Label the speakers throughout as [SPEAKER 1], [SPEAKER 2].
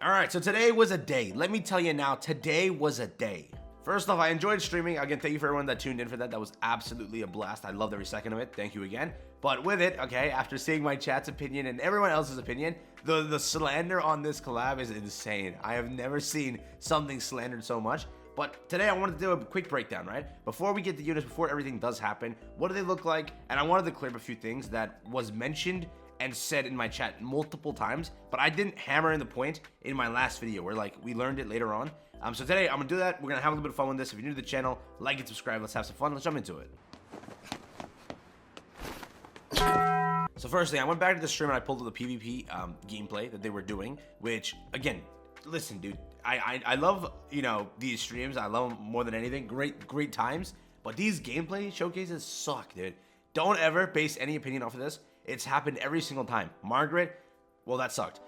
[SPEAKER 1] Alright, so today was a day. Let me tell you now, today was a day. First off, I enjoyed streaming. Again, thank you for everyone that tuned in for that. That was absolutely a blast. I loved every second of it. Thank you again. But with it, okay, after seeing my chat's opinion and everyone else's opinion, the slander on this collab is insane. I have never seen something slandered so much. But today I wanted to do a quick breakdown, right? Before we get the units, before everything does happen, what do they look like? And I wanted to clear up a few things that was mentioned and said in my chat multiple times, but I didn't hammer in the point in my last video where like we learned it later on. So today I'm gonna do that. We're gonna have a little bit of fun with this. If you're new to the channel, like and subscribe. Let's have some fun. Let's jump into it. So firstly, I went back to the stream and I pulled up the PvP gameplay that they were doing, which again, listen, dude, I love, you know, these streams. I love them more than anything. Great times. But these gameplay showcases suck, dude. Don't ever base any opinion off of this. It's happened every single time. Margaret, well, that sucked.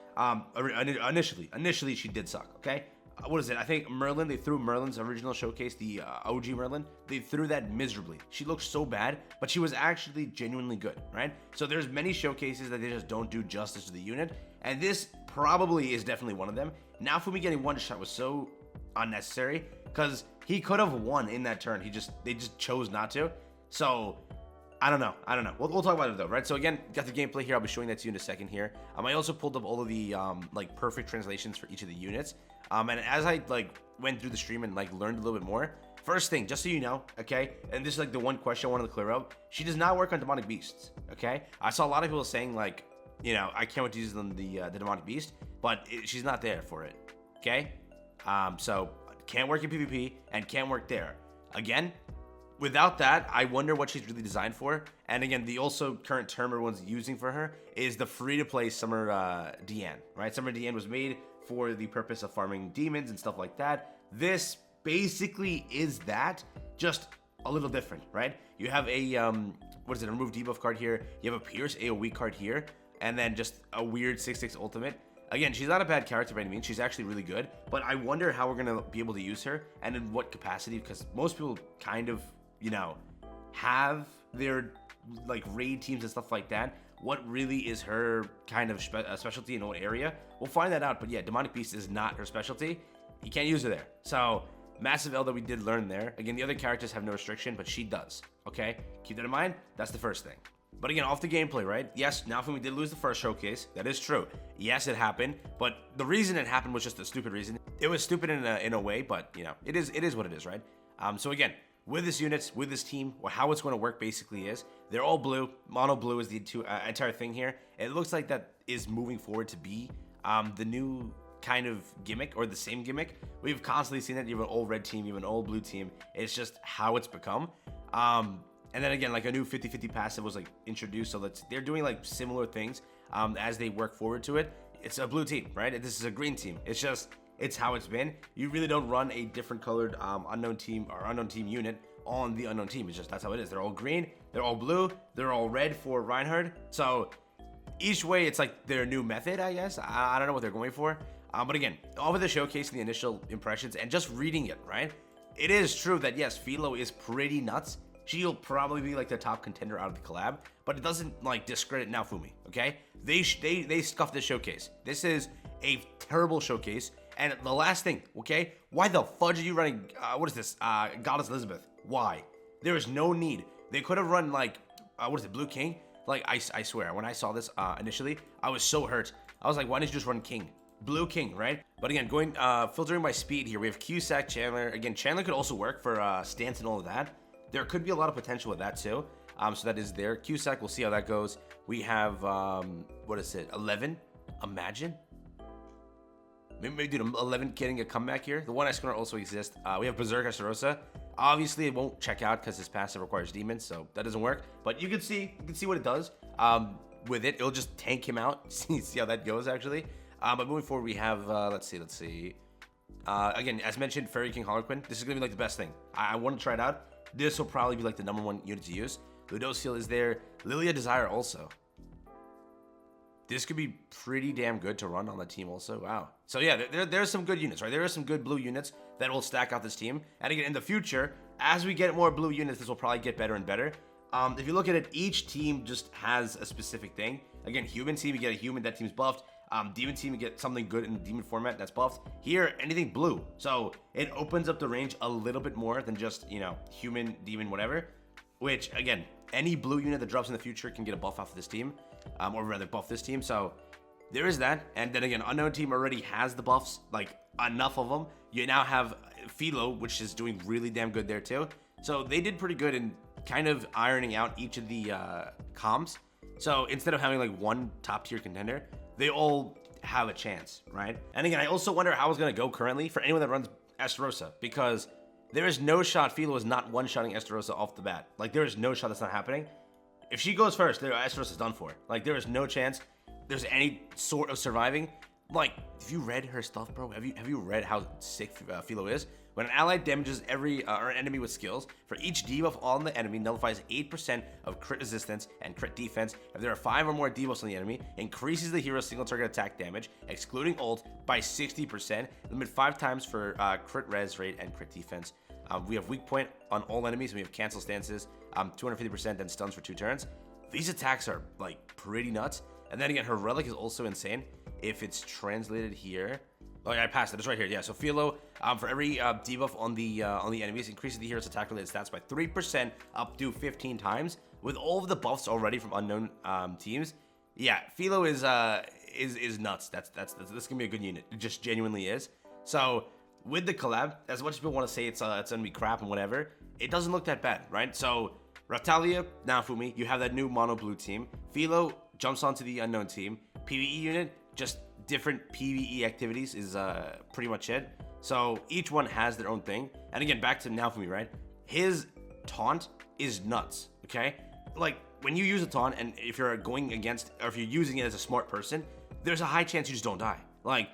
[SPEAKER 1] Initially she did suck, okay? What is it? I think Merlin, they threw Merlin's original showcase, the OG Merlin. They threw that miserably. She looked so bad, but she was actually genuinely good, right? So there's many showcases that they just don't do justice to the unit, and this probably is definitely one of them. Naofumi getting one shot was so unnecessary because he could have won in that turn. They just chose not to. So I don't know. We'll talk about it though, right? So again, got the gameplay here. I'll be showing that to you in a second here. I also pulled up all of the like perfect translations for each of the units. And as I like went through the stream and like learned a little bit more, first thing, just so you know, okay, and this is like the one question I wanted to clear up. She does not work on demonic beasts, okay? I saw a lot of people saying like, you know, I can't wait to use the demonic beast, but she's not there for it, okay? So can't work in PvP and can't work there. Again, without that, I wonder what she's really designed for. And again, the also current term everyone's using for her is the free-to-play Summer Deanne, right? Summer Deanne was made for the purpose of farming demons and stuff like that. This basically is that, just a little different, right? You have a, what is it, a remove debuff card here. You have a Pierce AoE card here, and then just a weird 6/6 ultimate. Again, she's not a bad character by any means. She's actually really good, but I wonder how we're gonna be able to use her and in what capacity, because most people kind of, you know, have their like raid teams and stuff like that. What really is her kind of specialty in what area? We'll find that out, but yeah, demonic beast is not her specialty. You can't use her there. So massive L that we did learn there. Again, the other characters have no restriction, but she does, okay? Keep that in mind. That's the first thing. But again, off the gameplay, right? Yes, Naofumi did lose the first showcase. That is true. Yes, it happened, but the reason it happened was just a stupid reason. It was stupid in a way, but you know, it is what it is, right? So again, with this units, with this team, or how it's going to work basically is, they're all blue. Mono blue is the entire thing here. It looks like that is moving forward to be the new kind of gimmick, or the same gimmick. We've constantly seen that. You have an old red team, you have an old blue team. It's just how it's become. And then again, like a new 50-50 passive was like introduced, so they're doing like similar things as they work forward to it. It's a blue team, right? This is a green team. It's how it's been. You really don't run a different colored unknown team or unknown team unit on the unknown team. It's just, that's how it is. They're all green, they're all blue, they're all red for Reinhard. So each way, it's like their new method, I guess. I don't know what they're going for. But again, over the showcase and the initial impressions and just reading it, right? It is true that yes, Filo is pretty nuts. She'll probably be like the top contender out of the collab, but it doesn't like discredit Naofumi, okay? They scuffed this showcase. This is a terrible showcase. And the last thing, okay? Why the fudge are you running, what is this? Goddess Elizabeth. Why? There is no need. They could have run like, what is it, Blue King? Like, I swear, when I saw this initially, I was so hurt. I was like, why didn't you just run King? Blue King, right? But again, filtering by speed here, we have Cusack, Chandler. Again, Chandler could also work for stance and all of that. There could be a lot of potential with that too. So that is there. Cusack, we'll see how that goes. We have, what is it, 11? Imagine. Maybe dude, 11 getting a comeback here. The one Escanor also exists. We have Berserker Sarosa. Obviously, it won't check out because his passive requires demons, so that doesn't work. But you can see what it does. With it, it'll just tank him out. see how that goes actually. But moving forward, we have let's see. Again, as mentioned, Fairy King Harlequin. This is gonna be like the best thing. I want to try it out. This will probably be like the #1 unit to use. Ludociel is there. Lilia Desire also. This could be pretty damn good to run on the team also. Wow. So yeah, there's some good units, right? There are some good blue units that will stack out this team. And again, in the future, as we get more blue units, this will probably get better and better. If you look at it, each team just has a specific thing. Again, human team, you get a human, that team's buffed. Demon team, you get something good in the demon format that's buffed. Here, anything blue. So it opens up the range a little bit more than just, you know, human, demon, whatever. Which, again, any blue unit that drops in the future can get a buff off of this team. Or rather, buff this team. So there is that. And then again, unknown team already has the buffs, like enough of them. You now have Filo, which is doing really damn good there too. So they did pretty good in kind of ironing out each of the comps. So instead of having like one top tier contender, they all have a chance, right? And again, I also wonder how it's going to go currently for anyone that runs Estarossa, because there is no shot Filo is not one-shotting Estarossa off the bat. Like, there is no shot that's not happening. If she goes first, Estarossa is done for. Like, there is no chance there's any sort of surviving. Like, have you read her stuff, bro? Have you read how sick Filo is? When an ally damages or an enemy with skills, for each debuff on the enemy nullifies 8% of crit resistance and crit defense. If there are 5 or more debuffs on the enemy, increases the hero's single target attack damage, excluding ult, by 60%. Limit 5 times for crit res rate and crit defense. We have weak point on all enemies, and we have cancel stances, 250%, then stuns for 2 turns. These attacks are like pretty nuts. And then again, her relic is also insane. If it's translated here, oh yeah, I passed it. It's right here. Yeah. So Filo, for every debuff on the enemies, increases the hero's attack related stats by 3% up to 15 times. With all of the buffs already from unknown teams, yeah, Filo is nuts. That's gonna be a good unit. It just genuinely is. So with the collab, as much as people want to say it's gonna be crap and whatever, it doesn't look that bad, right? So Raphtalia, Naofumi, you have that new mono blue team. Filo jumps onto the unknown team. PvE unit, just different PvE activities is pretty much it. So each one has their own thing. And again, back to Naofumi, right? His taunt is nuts, okay? Like, when you use a taunt, and if you're going against, or if you're using it as a smart person, there's a high chance you just don't die. Like,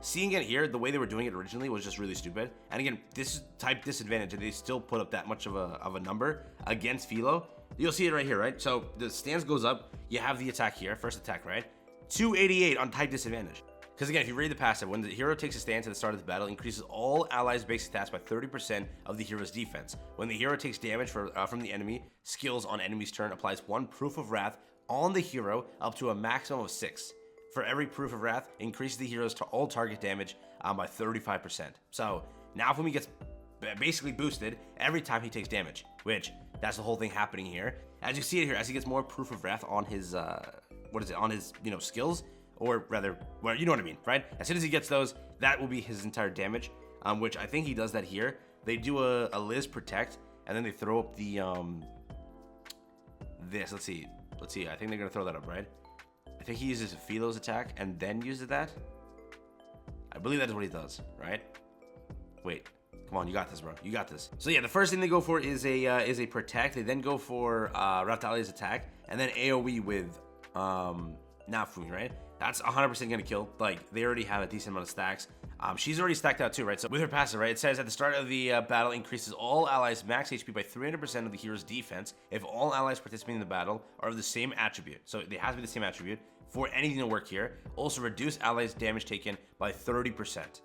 [SPEAKER 1] seeing it here, the way they were doing it originally was just really stupid. And again, this type disadvantage, and they still put up that much of a number against Filo. You'll see it right here, right? So the stance goes up, you have the attack here, first attack, right? 288 on type disadvantage. Because again, if you read the passive, when the hero takes a stance at the start of the battle, increases all allies' basic stats by 30% of the hero's defense. When the hero takes damage from the enemy, skills on enemy's turn, applies 1 proof of wrath on the hero up to a maximum of 6. For every proof of wrath, increases the hero's all target damage by 35%. So Naofumi gets basically boosted every time he takes damage, which that's the whole thing happening here. As you see it here, as he gets more proof of wrath on his on his skills, or rather, well, you know what I mean, right? As soon as he gets those, that will be his entire damage, which I think he does that here. They do a Liz protect, and then they throw up the this. Let's see. I think they're gonna throw that up, right? I think he uses Filo's attack and then uses that. I believe that is what he does, right? Wait. Come on, you got this, bro. You got this. So yeah, the first thing they go for is a protect. They then go for Raphtalia's attack, and then AoE with Naofumi, right? That's 100% gonna kill. Like, they already have a decent amount of stacks. She's already stacked out too, right? So with her passive, right, it says at the start of the battle, increases all allies' max HP by 300% of the hero's defense if all allies participating in the battle are of the same attribute. So they have to be the same attribute for anything to work here. Also reduce allies' damage taken by 30%.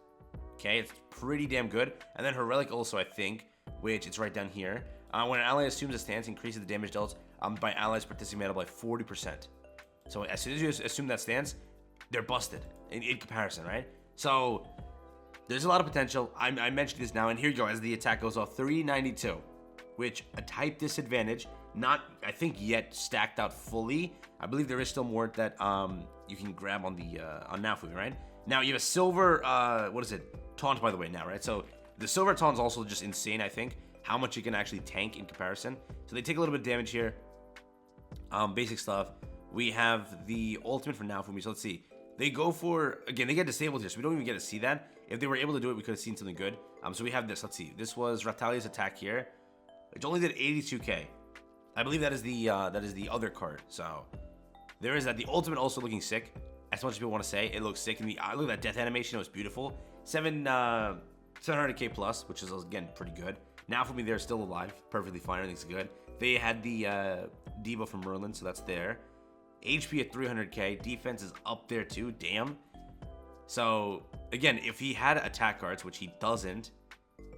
[SPEAKER 1] Okay, it's pretty damn good. And then her relic also, I think, which it's right down here. When an ally assumes a stance, increases the damage dealt by allies participating in battle by 40%. So as soon as you assume that stance, they're busted in comparison, right? So there's a lot of potential. I mentioned this now, and here you go. As the attack goes off, 392, which a type disadvantage, not I think yet stacked out fully. I believe there is still more that you can grab on the on Naofumi, right? Now you have a silver what is it? Taunt, by the way, now, right? So the silver taunt is also just insane. I think how much you can actually tank in comparison. So they take a little bit of damage here. Basic stuff. We have the ultimate for Naofumi. So let's see. They go for, again, they get disabled here, so we don't even get to see that. If they were able to do it, we could have seen something good. So we have this. Let's see. This was Raphtalia's attack here. It only did 82k. I believe that is the other card. So there is that. The ultimate also looking sick. As much as people want to say, it looks sick. And look at that death animation. It was beautiful. 700k plus, which is again pretty good. Naofumi, they're still alive, perfectly fine. Everything's good. They had the debuff from Merlin, so that's there. HP at 300k. Defense is up there too. Damn. So again, if he had attack cards, which he doesn't,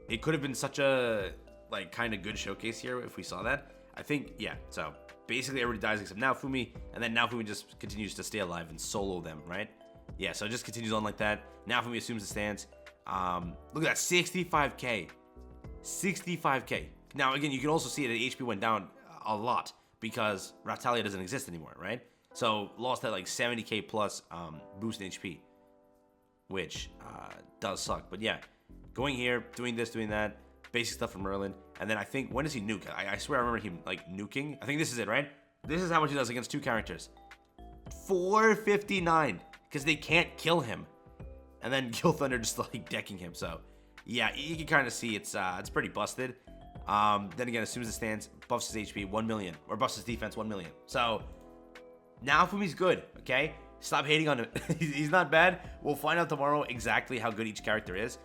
[SPEAKER 1] it could have been such a like kind of good showcase here if we saw that. I think, yeah. So basically everybody dies except Naofumi, and then Naofumi just continues to stay alive and solo them, right? yeah, so it just continues on like that. Naofumi assumes the stance. Look at that, 65k. 65k. Now, again, you can also see that HP went down a lot because Raphtalia doesn't exist anymore, right? So, lost that like 70k plus boost in HP, which does suck. But yeah, going here, doing this, doing that, basic stuff from Merlin. And then I think, when does he nuke? I swear I remember him like nuking. I think this is it, right? This is how much he does against 2 characters. 459, because they can't kill him. And then Kill Thunder just like decking him. So yeah, you can kind of see it's pretty busted. Then again, as soon as it stands, buffs his HP 1 million, or buffs his defense 1 million. So Naofumi's good, okay? Stop hating on him. He's not bad. We'll find out tomorrow exactly how good each character is.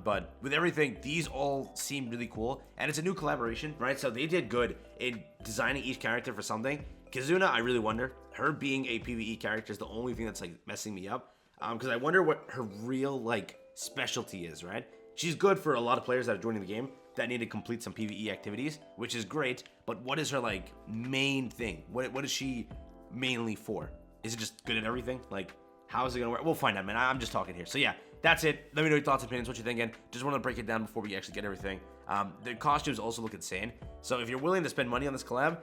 [SPEAKER 1] But with everything, these all seem really cool. And it's a new collaboration, right? So they did good in designing each character for something. Kizuna, I really wonder. Her being a PvE character is the only thing that's like messing me up. Because I wonder what her real like specialty is, right? She's good for a lot of players that are joining the game that need to complete some PvE activities, which is great. But what is her like main thing? What is she mainly for? Is it just good at everything? Like, how is it gonna work? We'll find out, man. I'm just talking here. So yeah, that's it. Let me know your thoughts and opinions, what you're thinking. Just wanted to break it down before we actually get everything. The costumes also look insane. So if you're willing to spend money on this collab,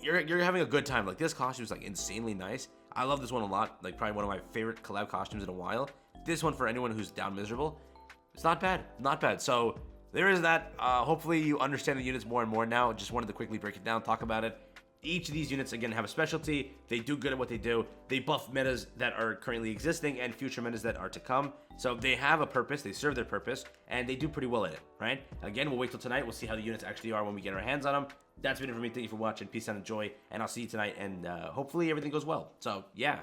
[SPEAKER 1] you're having a good time. Like, this costume is like insanely nice. I love this one a lot. Like, probably one of my favorite collab costumes in a while. This one, for anyone who's down miserable, it's not bad. Not bad. So there is that. Hopefully you understand the units more and more now. Just wanted to quickly break it down, talk about it. Each of these units, again, have a specialty. They do good at what they do. They buff metas that are currently existing and future metas that are to come. So they have a purpose. They serve their purpose. And they do pretty well at it, right? Again, we'll wait till tonight. We'll see how the units actually are when we get our hands on them. That's been it for me. Thank you for watching. Peace out and joy. And I'll see you tonight. And hopefully everything goes well. So, yeah.